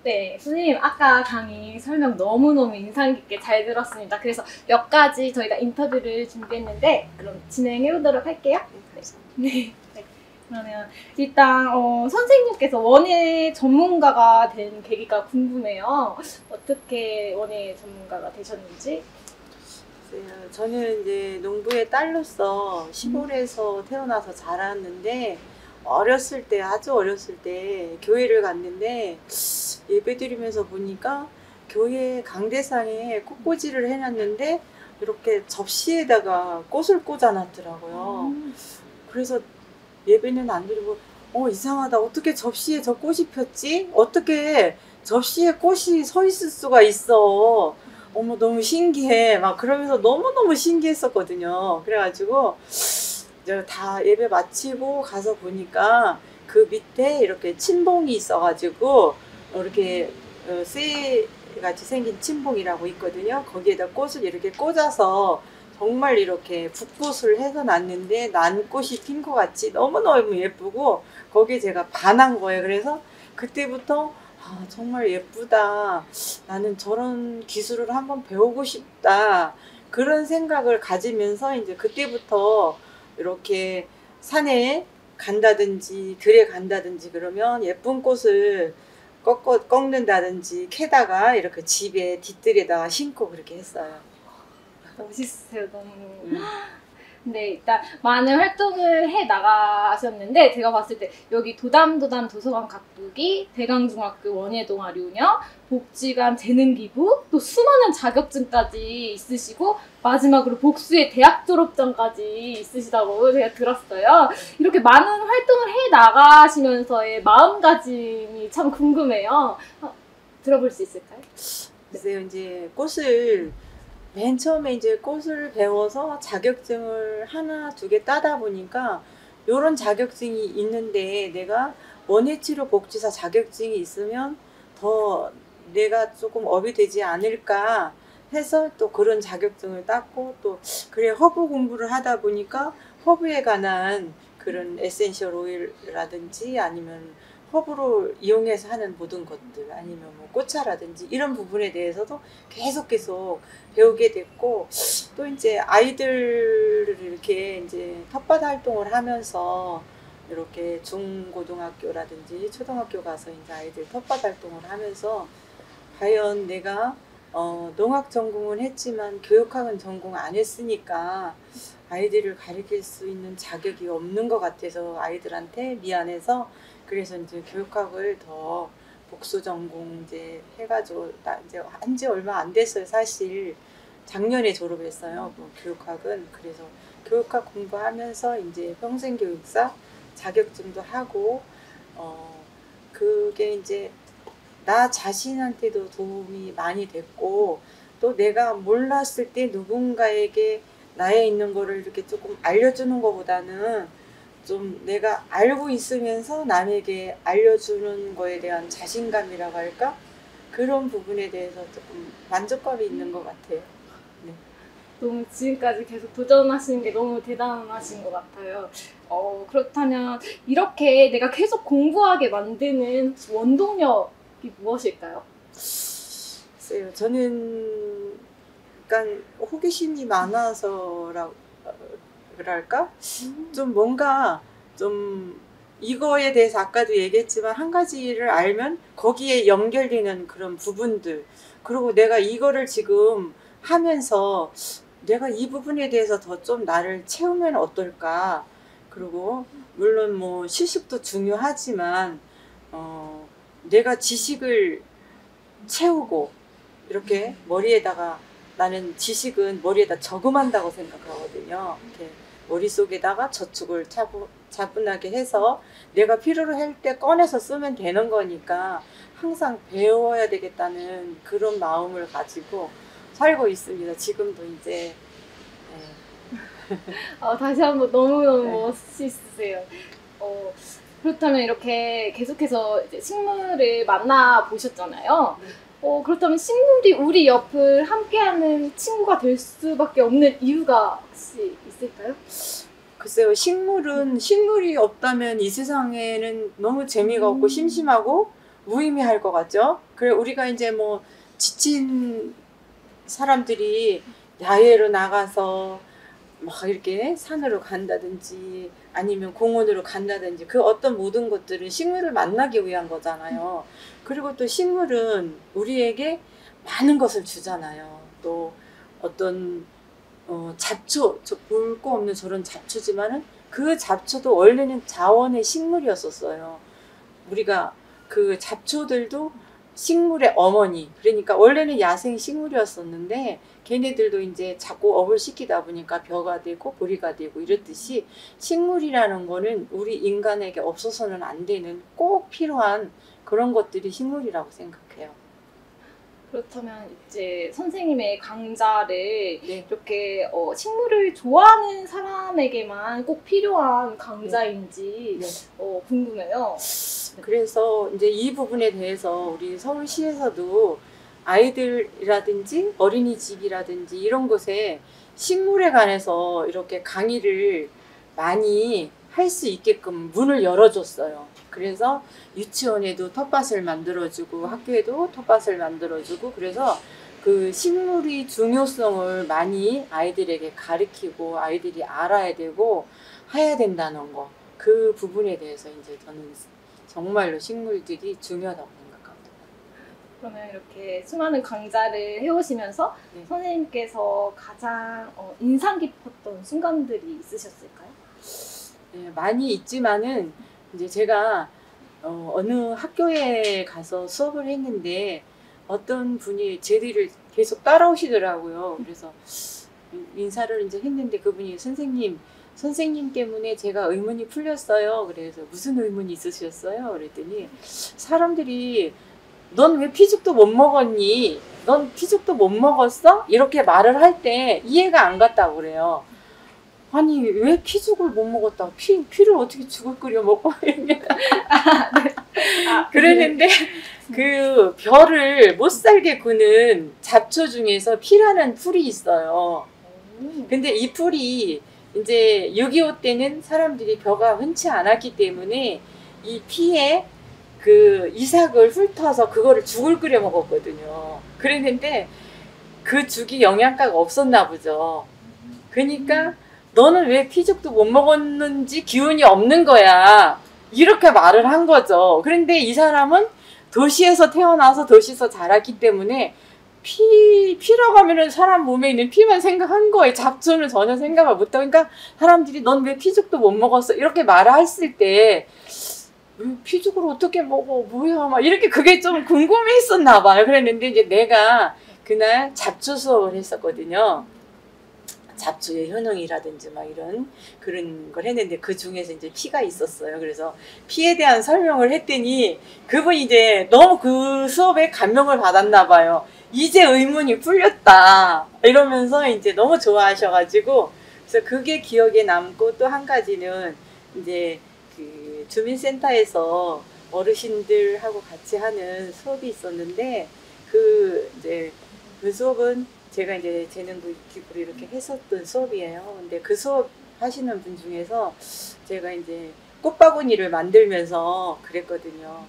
네, 선생님 아까 강의 설명 너무너무 인상 깊게 잘 들었습니다. 그래서 몇 가지 저희가 인터뷰를 준비했는데 그럼 진행해 보도록 할게요. 네. 네. 그러면 일단 선생님께서 원예 전문가가 된 계기가 궁금해요. 어떻게 원예 전문가가 되셨는지? 저는 이제 농부의 딸로서 시골에서 태어나서 자랐는데 어렸을 때, 아주 어렸을 때 교회를 갔는데 예배드리면서 보니까 교회 강대상에 꽃꽂이를 해놨는데 이렇게 접시에다가 꽃을 꽂아놨더라고요. 그래서 예배는 안 드리고 이상하다. 어떻게 접시에 저 꽃이 폈지? 어떻게 접시에 꽃이 서 있을 수가 있어. 어머, 너무 신기해. 막 그러면서 너무너무 신기했었거든요. 그래가지고 다 예배 마치고 가서 보니까 그 밑에 이렇게 침봉이 있어가지고 이렇게 쇠 같이 생긴 침봉이라고 있거든요. 거기에다 꽃을 이렇게 꽂아서 정말 이렇게 붓꽃을 해서 놨는데 난꽃이 핀 것 같이 너무너무 예쁘고 거기에 제가 반한 거예요. 그래서 그때부터 정말 예쁘다. 나는 저런 기술을 한번 배우고 싶다. 그런 생각을 가지면서 이제 그때부터 이렇게 산에 간다든지 들에 간다든지 그러면 예쁜 꽃을 꺾는다든지 캐다가 이렇게 집에 뒤뜰에다가 심고 그렇게 했어요. 멋있으세요, 너무. 네, 일단 많은 활동을 해 나가셨는데 제가 봤을 때 여기 도담 도서관 각북이, 대강중학교 원예동아리 운영, 복지관 재능기부, 또 수많은 자격증까지 있으시고 마지막으로 복수의 대학 졸업장까지 있으시다고 제가 들었어요. 이렇게 많은 활동을 해 나가시면서의 마음가짐이 참 궁금해요. 들어볼 수 있을까요? 글쎄요, 이제 꽃을 맨 처음에 이제 꽃을 배워서 자격증을 하나, 두 개 따다 보니까 요런 자격증이 있는데 내가 원예치료 복지사 자격증이 있으면 더 내가 조금 업이 되지 않을까 해서 또 그런 자격증을 땄고 또 그래 허브 공부를 하다 보니까 허브에 관한 그런 에센셜 오일이라든지 아니면 허브로 이용해서 하는 모든 것들 아니면 뭐 꽃차라든지 이런 부분에 대해서도 계속 배우게 됐고 또 이제 아이들을 이렇게 이제 텃밭 활동을 하면서 이렇게 중고등학교라든지 초등학교 가서 이제 아이들 텃밭 활동을 하면서 과연 내가 농학 전공은 했지만 교육학은 전공 안 했으니까 아이들을 가르칠 수 있는 자격이 없는 것 같아서 아이들한테 미안해서 그래서 이제 교육학을 더 복수 전공 이제 해가지고 나 이제 한지 얼마 안 됐어요. 사실 작년에 졸업했어요. 뭐 교육학은 그래서 교육학 공부하면서 이제 평생교육사 자격증도 하고 그게 이제 나 자신한테도 도움이 많이 됐고 또 내가 몰랐을 때 누군가에게 나에 있는 거를 이렇게 조금 알려주는 것보다는 좀 내가 알고 있으면서 남에게 알려주는 거에 대한 자신감이라고 할까? 그런 부분에 대해서 조금 만족감이 있는 것 같아요. 네. 너무 지금까지 계속 도전하시는 게 너무 대단하신 것 같아요. 그렇다면 이렇게 내가 계속 공부하게 만드는 원동력이 무엇일까요? 글쎄요, 저는 약간 호기심이 많아서라고 그럴까? 좀 뭔가 좀 이거에 대해서 아까도 얘기했지만 한 가지를 알면 거기에 연결되는 그런 부분들 그리고 내가 이거를 지금 하면서 내가 이 부분에 대해서 더 좀 나를 채우면 어떨까 그리고 물론 뭐 실습도 중요하지만 내가 지식을 채우고 이렇게 머리에다가 나는 지식은 머리에다 저금한다고 생각하거든요. 이렇게 머릿속에다가 저축을 차분하게 해서 내가 필요로 할 때 꺼내서 쓰면 되는 거니까 항상 배워야 되겠다는 그런 마음을 가지고 살고 있습니다. 지금도 이제. 네. 다시 한번 너무너무 네. 멋있으세요. 그렇다면 이렇게 계속해서 이제 식물을 만나보셨잖아요. 그렇다면 식물이 우리 옆을 함께하는 친구가 될 수밖에 없는 이유가 혹시 있을까요? 글쎄요, 식물이 없다면 이 세상에는 너무 재미가 없고 심심하고 무의미할 것 같죠? 그래 우리가 이제 뭐 지친 사람들이 야외로 나가서 막 이렇게 산으로 간다든지 아니면 공원으로 간다든지 그 어떤 모든 것들은 식물을 만나기 위한 거잖아요. 그리고 또 식물은 우리에게 많은 것을 주잖아요. 또 어떤 잡초, 볼 거 없는 저런 잡초지만은 그 잡초도 원래는 자원의 식물이었었어요. 우리가 그 잡초들도 식물의 어머니, 그러니까 원래는 야생 식물이었었는데 걔네들도 이제 자꾸 업을 시키다 보니까 벼가 되고 보리가 되고 이렇듯이 식물이라는 거는 우리 인간에게 없어서는 안 되는 꼭 필요한 그런 것들이 식물이라고 생각해요. 그렇다면 이제 선생님의 강좌를 네. 이렇게 식물을 좋아하는 사람에게만 꼭 필요한 강좌인지 네. 궁금해요. 그래서 이제 이 부분에 대해서 우리 서울시에서도 아이들이라든지 어린이집이라든지 이런 곳에 식물에 관해서 이렇게 강의를 많이 할 수 있게끔 문을 열어줬어요. 그래서 유치원에도 텃밭을 만들어주고 학교에도 텃밭을 만들어주고 그래서 그 식물의 중요성을 많이 아이들에게 가르치고 아이들이 알아야 되고 해야 된다는 거. 그 부분에 대해서 이제 저는 정말로 식물들이 중요하다고 생각합니다. 그러면 이렇게 수많은 강좌를 해오시면서 네. 선생님께서 가장 인상 깊었던 순간들이 있으셨을까요? 네, 많이 있지만은 이제 제가 어느 학교에 가서 수업을 했는데 어떤 분이 제 뒤를 계속 따라오시더라고요. 그래서 인사를 이제 했는데 그분이 선생님 때문에 제가 의문이 풀렸어요. 그래서 무슨 의문이 있으셨어요? 그랬더니 사람들이 넌 왜 피죽도 못 먹었니? 넌 피죽도 못 먹었어? 이렇게 말을 할 때 이해가 안 갔다고 그래요. 아니 왜 피죽을 못 먹었다고 피를 어떻게 죽을 끓여 먹고 그랬는데 그 벼를 못 살게 구는 잡초 중에서 피라는 풀이 있어요. 근데 이 풀이 이제 6.25 때는 사람들이 벼가 흔치 않았기 때문에 이 피에 그 이삭을 훑어서 그거를 죽을 끓여 먹었거든요. 그랬는데 그 죽이 영양가가 없었나 보죠. 그러니까 너는 왜 피죽도 못 먹었는지 기운이 없는 거야. 이렇게 말을 한 거죠. 그런데 이 사람은 도시에서 태어나서 도시에서 자랐기 때문에 피라고 하면은 사람 몸에 있는 피만 생각한 거예요. 잡초는 전혀 생각을 못하고. 그러니까 사람들이 넌 왜 피죽도 못 먹었어? 이렇게 말을 했을 때 피죽을 어떻게 먹어? 뭐야? 막 이렇게 그게 좀 궁금했었나 봐요. 그랬는데 이제 내가 그날 잡초 수업을 했었거든요. 잡초의 효능이라든지 막 이런 그런 걸 했는데 그 중에서 이제 피가 있었어요. 그래서 피에 대한 설명을 했더니 그분이 이제 너무 그 수업에 감명을 받았나 봐요. 이제 의문이 풀렸다 이러면서 이제 너무 좋아하셔가지고 그래서 그게 기억에 남고 또 한 가지는 이제 그 주민센터에서 어르신들하고 같이 하는 수업이 있었는데 그 이제 그 수업은 제가 이제 재능부 기부로 이렇게 했었던 수업이에요. 근데 그 수업 하시는 분 중에서 제가 이제 꽃바구니를 만들면서 그랬거든요.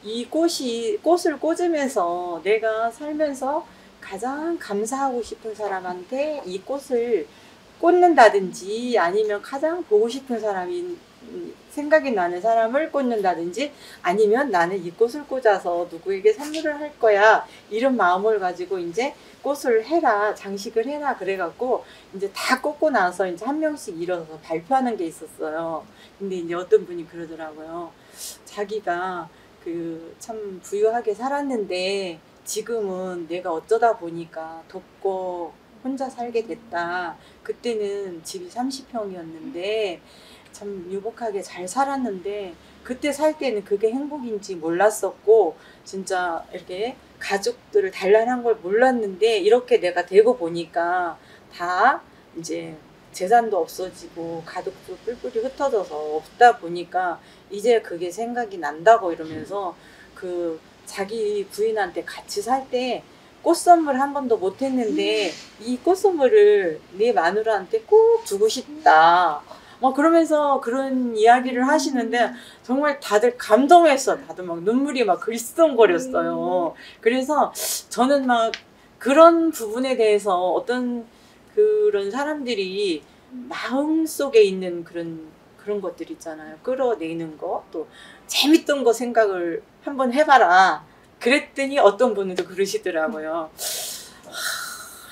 이 꽃을 꽂으면서 내가 살면서 가장 감사하고 싶은 사람한테 이 꽃을 꽂는다든지 아니면 가장 보고 싶은 사람이 생각이 나는 사람을 꽂는다든지 아니면 나는 이 꽃을 꽂아서 누구에게 선물을 할 거야 이런 마음을 가지고 이제 꽃을 해라 장식을 해라 그래갖고 이제 다 꽂고 나서 이제 한 명씩 일어서 발표하는 게 있었어요. 근데 이제 어떤 분이 그러더라고요. 자기가 그 참 부유하게 살았는데 지금은 내가 어쩌다 보니까 돕고 혼자 살게 됐다. 그때는 집이 30평이었는데 참 유복하게 잘 살았는데 그때 살 때는 그게 행복인지 몰랐었고 진짜 이렇게 가족들을 단란한 걸 몰랐는데 이렇게 내가 되고 보니까 다 이제 재산도 없어지고 가족도 뿔뿔이 흩어져서 없다 보니까 이제 그게 생각이 난다고 이러면서 그 자기 부인한테 같이 살 때 꽃 선물 한 번도 못 했는데 이 꽃 선물을 내 마누라한테 꼭 주고 싶다. 그러면서 그런 이야기를 하시는데 정말 다들 감동했어. 다들 막 눈물이 막 글썽거렸어요. 그래서 저는 막 그런 부분에 대해서 어떤 그런 사람들이 마음속에 있는 그런 것들 있잖아요. 끌어내는 거, 또 재밌던 거 생각을 한번 해봐라. 그랬더니 어떤 분은 또 그러시더라고요.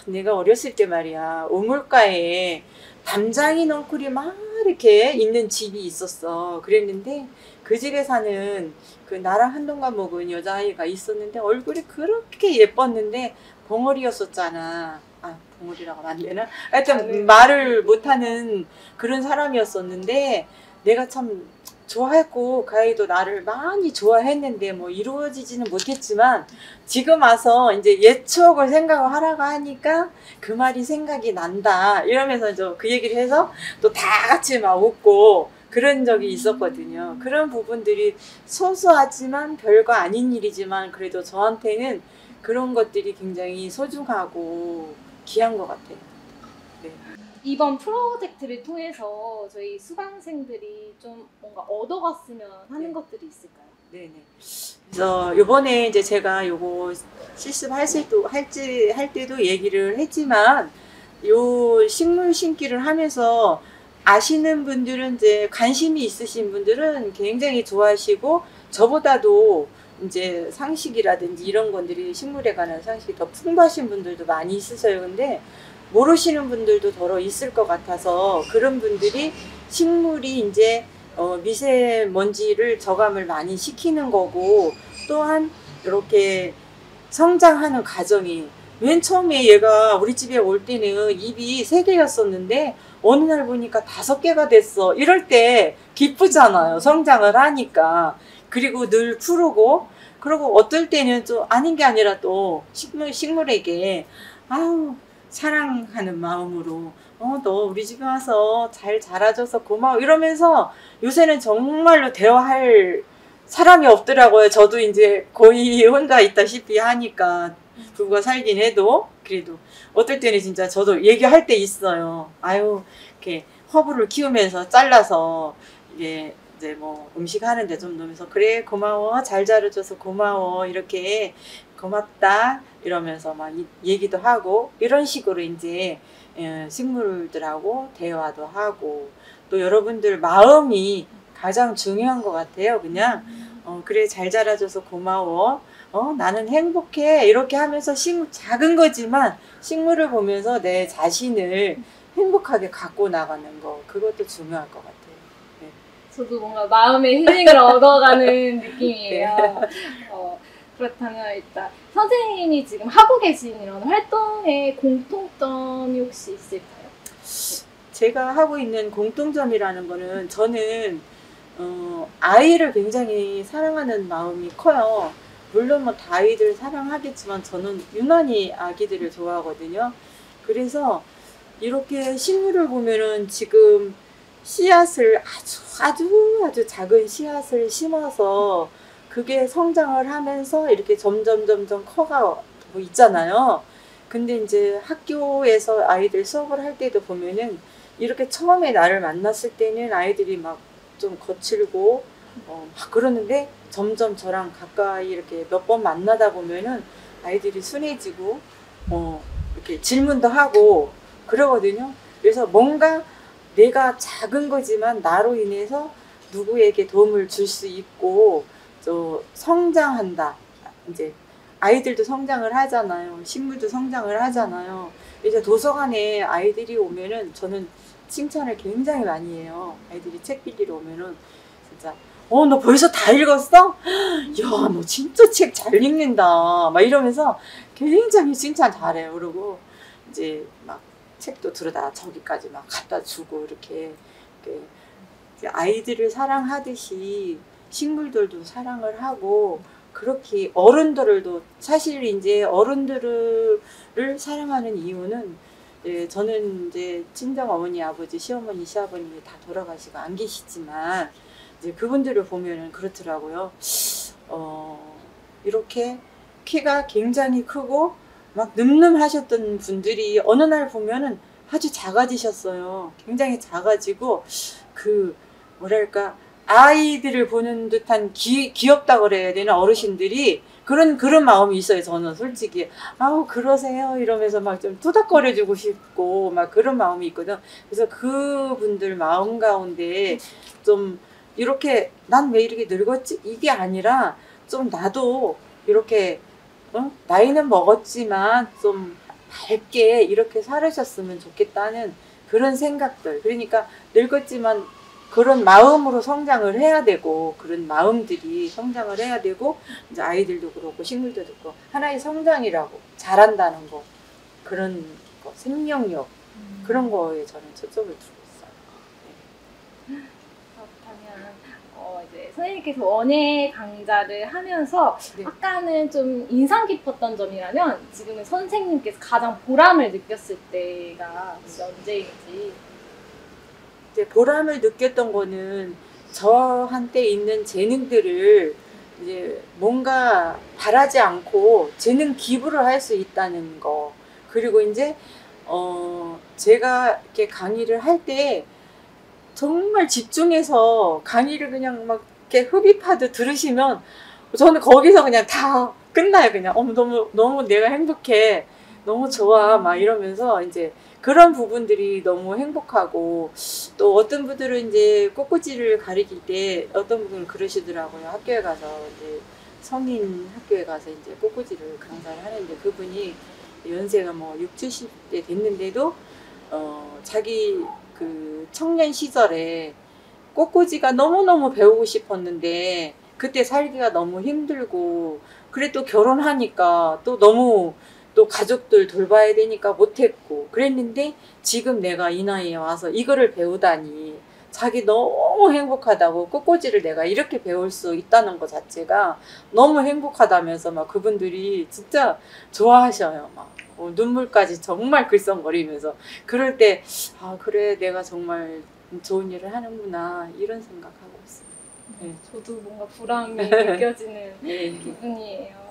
내가 어렸을 때 말이야, 우물가에 담장이 넝쿨이 막 이렇게 있는 집이 있었어. 그랬는데 그 집에 사는 그 나랑 한동간 먹은 여자아이가 있었는데 얼굴이 그렇게 예뻤는데 벙어리였었잖아. 아, 벙어리라고 하면 안 되나? 하여튼 말을 못하는 그런 사람이었었는데 내가 참 좋아했고 그 아이도 나를 많이 좋아했는데 뭐 이루어지지는 못했지만 지금 와서 이제 옛 추억을 생각을 하라고 하니까 그 말이 생각이 난다 이러면서 이제 그 얘기를 해서 또 다 같이 막 웃고 그런 적이 있었거든요. 그런 부분들이 소소하지만 별거 아닌 일이지만 그래도 저한테는 그런 것들이 굉장히 소중하고 귀한 것 같아요. 네. 이번 프로젝트를 통해서 저희 수강생들이 좀 뭔가 얻어갔으면 하는 것들이 있을까요? 네네. 그래서 요번에 이제 제가 요거 실습할 때도 얘기를 했지만 요 식물 심기를 하면서 아시는 분들은 이제 관심이 있으신 분들은 굉장히 좋아하시고 저보다도 이제 상식이라든지 이런 것들이 식물에 관한 상식이 더 풍부하신 분들도 많이 있으세요. 근데 모르시는 분들도 더러 있을 것 같아서 그런 분들이 식물이 이제 미세먼지를 저감을 많이 시키는 거고 또한 이렇게 성장하는 과정이 맨 처음에 얘가 우리 집에 올 때는 잎이 3개였었는데 어느 날 보니까 5개가 됐어. 이럴 때 기쁘잖아요. 성장을 하니까. 그리고 늘 푸르고 그리고 어떨 때는 좀 아닌 게 아니라 또 식물에게 아우 사랑하는 마음으로 너 우리 집에 와서 잘 자라줘서 고마워 이러면서 요새는 정말로 대화할 사람이 없더라고요. 저도 이제 거의 혼자 있다시피 하니까 부부가 살긴 해도 그래도 어떨 때는 진짜 저도 얘기할 때 있어요. 아유 이렇게 허브를 키우면서 잘라서 이제 뭐 음식 하는데 좀 넣으면서 그래 고마워 잘 자라줘서 고마워 이렇게 고맙다 이러면서 막 얘기도 하고 이런 식으로 이제 식물들하고 대화도 하고 또 여러분들 마음이 가장 중요한 것 같아요. 그냥 그래 잘 자라줘서 고마워 나는 행복해 이렇게 하면서 작은 거지만 식물을 보면서 내 자신을 행복하게 갖고 나가는 거 그것도 중요할 것 같아요. 네. 저도 뭔가 마음의 힐링을 얻어가는 느낌이에요. 그렇다면 일단 선생님이 지금 하고 계신 이런 활동의 공통점이 혹시 있을까요? 제가 하고 있는 공통점이라는 거는 저는 아이를 굉장히 사랑하는 마음이 커요. 물론 뭐 다 아이들 사랑하겠지만 저는 유난히 아기들을 좋아하거든요. 그래서 이렇게 식물을 보면은 지금 씨앗을 아주 작은 씨앗을 심어서 그게 성장을 하면서 이렇게 점점 커가고 있잖아요. 근데 이제 학교에서 아이들 수업을 할 때도 보면은 이렇게 처음에 나를 만났을 때는 아이들이 막 좀 거칠고 막 그러는데 점점 저랑 가까이 이렇게 몇 번 만나다 보면은 아이들이 순해지고 이렇게 질문도 하고 그러거든요. 그래서 뭔가 내가 작은 거지만 나로 인해서 누구에게 도움을 줄 수 있고 또 성장한다. 이제 아이들도 성장을 하잖아요. 식물도 성장을 하잖아요. 이제 도서관에 아이들이 오면은 저는 칭찬을 굉장히 많이 해요. 아이들이 책 빌리러 오면은 진짜 너 벌써 다 읽었어? 야, 너 진짜 책 잘 읽는다. 막 이러면서 굉장히 칭찬 잘해요. 그러고 이제 막 책도 들어다 저기까지 막 갖다 주고 이렇게 아이들을 사랑하듯이 식물들도 사랑을 하고 그렇게 어른들도 사실 이제 어른들을 사랑하는 이유는 저는 이제 친정 어머니, 아버지, 시어머니, 시아버님이 다 돌아가시고 안 계시지만 이제 그분들을 보면은 그렇더라고요. 이렇게 키가 굉장히 크고 막 늠름하셨던 분들이 어느 날 보면은 아주 작아지셨어요. 굉장히 작아지고 그 뭐랄까 아이들을 보는 듯한 귀엽다 그래야 되나 어르신들이 그런 마음이 있어요. 저는 솔직히 아우 그러세요 이러면서 막 좀 투닥거려주고 싶고 막 그런 마음이 있거든. 그래서 그분들 마음 가운데 좀 이렇게 난 왜 이렇게 늙었지 이게 아니라 좀 나도 이렇게 나이는 먹었지만 좀 밝게 이렇게 살으셨으면 좋겠다는 그런 생각들. 그러니까 늙었지만 그런 마음으로 성장을 해야 되고 그런 마음들이 성장을 해야 되고 이제 아이들도 그렇고 식물들도 그렇고 하나의 성장이라고 잘한다는 거 그런 거 생명력 그런 거에 저는 초점을 두고 있어요. 네. 그렇다면 이제 선생님께서 원예 강좌를 하면서 네. 아까는 좀 인상 깊었던 점이라면 지금은 선생님께서 가장 보람을 느꼈을 때가 언제인지. 이제 보람을 느꼈던 거는 저한테 있는 재능들을 이제 뭔가 바라지 않고 재능 기부를 할 수 있다는 거. 그리고 이제 제가 이렇게 강의를 할 때 정말 집중해서 강의를 그냥 막 이렇게 흡입하듯 들으시면 저는 거기서 그냥 다 끝나요. 그냥 너무 내가 행복해. 너무 좋아. 막 이러면서 이제 그런 부분들이 너무 행복하고 또 어떤 분들은 이제 꽃꽂이를 가리킬 때 어떤 분들은 그러시더라고요. 학교에 가서 이제 성인 학교에 가서 이제 꽃꽂이를 강사를 하는데 그분이 연세가 뭐 6, 70대 됐는데도 자기 그 청년 시절에 꽃꽂이가 너무너무 배우고 싶었는데 그때 살기가 너무 힘들고 그래 또 결혼하니까 또 너무 또 가족들 돌봐야 되니까 못했고 그랬는데 지금 내가 이 나이에 와서 이거를 배우다니 자기 너무 행복하다고 꽃꽂이를 내가 이렇게 배울 수 있다는 것 자체가 너무 행복하다면서 막 그분들이 진짜 좋아하셔요. 막 눈물까지 정말 글썽거리면서 그럴 때 아 그래 내가 정말 좋은 일을 하는구나 이런 생각하고 있어요. 네. 저도 뭔가 보람이 느껴지는 네. 기분이에요.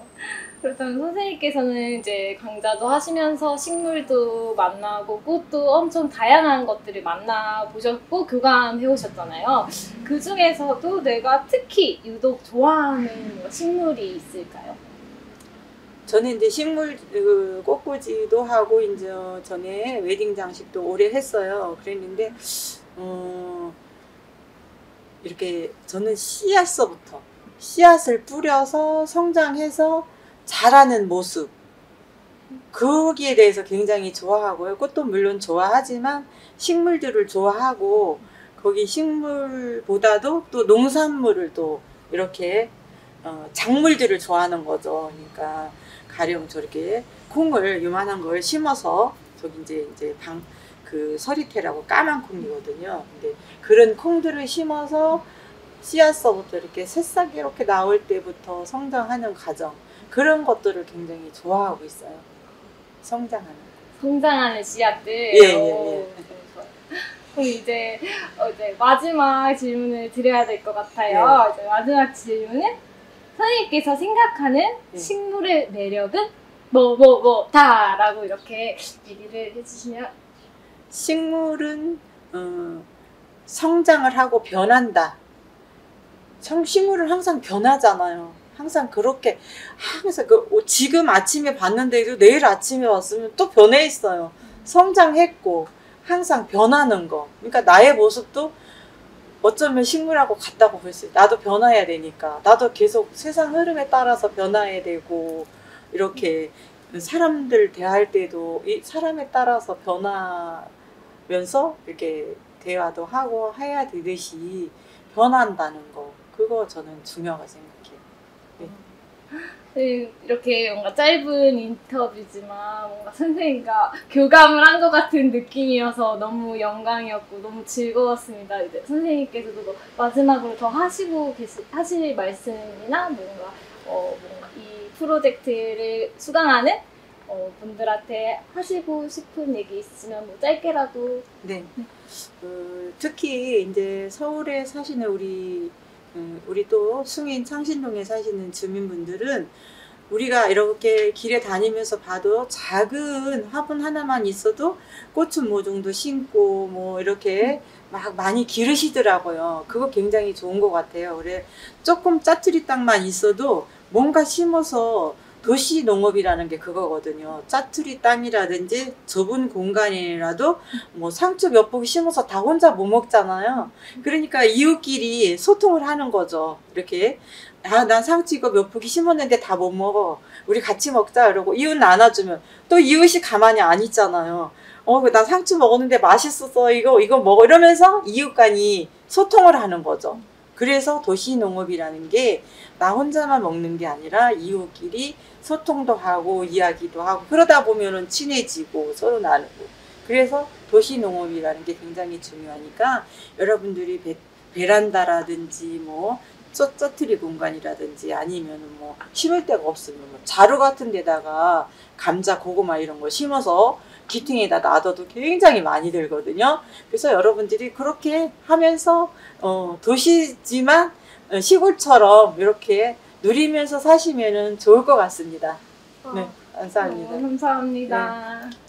그렇다면 선생님께서는 이제 강좌도 하시면서 식물도 만나고 꽃도 엄청 다양한 것들을 만나보셨고 교감해 오셨잖아요. 그 중에서도 내가 특히 유독 좋아하는 식물이 있을까요? 저는 이제 식물 꽃꽂이도 하고 이제 전에 웨딩 장식도 오래 했어요. 그랬는데 이렇게 저는 씨앗을 뿌려서 성장해서 자라는 모습 거기에 대해서 굉장히 좋아하고요. 꽃도 물론 좋아하지만 식물들을 좋아하고 거기 식물보다도 또 농산물을 또 이렇게 작물들을 좋아하는 거죠. 그러니까 가령 저렇게 콩을 요만한 걸 심어서 저기 이제 그 서리태라고 까만 콩이거든요. 근데 그런 콩들을 심어서 씨앗서부터 이렇게 새싹이 이렇게 나올 때부터 성장하는 과정 그런 것들을 굉장히 좋아하고 있어요. 성장하는 씨앗들. 예. 그럼 이제 마지막 질문을 드려야 될 것 같아요. 이제 마지막 질문은 선생님께서 생각하는 식물의 매력은 뭐다라고 이렇게 얘기를 해주시면. 식물은 성장을 하고 변한다. 식물은 항상 변하잖아요. 항상 그렇게 항상 지금 아침에 봤는데도 내일 아침에 왔으면 또 변해 있어요. 성장했고 항상 변하는 거. 그러니까 나의 모습도 어쩌면 식물하고 같다고 볼 수 있어요. 나도 변화해야 되니까. 나도 계속 세상 흐름에 따라서 변화해야 되고 이렇게 사람들 대할 때도 이 사람에 따라서 변하면서 이렇게 대화도 하고 해야 되듯이 변한다는 거. 그거 저는 중요하게 생각해요. 네. 이렇게 뭔가 짧은 인터뷰지만 뭔가 선생님과 교감을 한 것 같은 느낌이어서 너무 영광이었고 너무 즐거웠습니다. 이제 선생님께서도 마지막으로 더 하실 말씀이나 뭔가 이 프로젝트를 수강하는 분들한테 하시고 싶은 얘기 있으면 뭐 짧게라도. 네. 특히 이제 서울에 사시는 우리 또 숭인 창신동에 사시는 주민분들은 우리가 이렇게 길에 다니면서 봐도 작은 화분 하나만 있어도 꽃은 모종도 심고 뭐 이렇게 막 많이 기르시더라고요. 그거 굉장히 좋은 것 같아요. 그래 조금 짜투리 땅만 있어도 뭔가 심어서 도시 농업이라는 게 그거거든요. 짜투리 땅이라든지 좁은 공간이라도 뭐 상추 몇 포기 심어서 다 혼자 못 먹잖아요. 그러니까 이웃끼리 소통을 하는 거죠. 이렇게 아, 난 상추 이거 몇 포기 심었는데 다 못 먹어. 우리 같이 먹자. 이러고 이웃 나눠주면 또 이웃이 가만히 안 있잖아요. 나 상추 먹었는데 맛있었어. 이거 먹어. 이러면서 이웃 간이 소통을 하는 거죠. 그래서 도시농업이라는 게 나 혼자만 먹는 게 아니라 이웃끼리 소통도 하고 이야기도 하고 그러다 보면은 친해지고 서로 나누고 그래서 도시농업이라는 게 굉장히 중요하니까 여러분들이 베란다라든지 뭐 쩌트리 공간이라든지 아니면 뭐 심을 데가 없으면 뭐 자루 같은 데다가 감자, 고구마 이런 거 심어서 귀퉁이에다 놔둬도 굉장히 많이 들거든요. 그래서 여러분들이 그렇게 하면서 도시지만 시골처럼 이렇게 누리면서 사시면은 좋을 것 같습니다. 네, 감사합니다. 감사합니다. 네.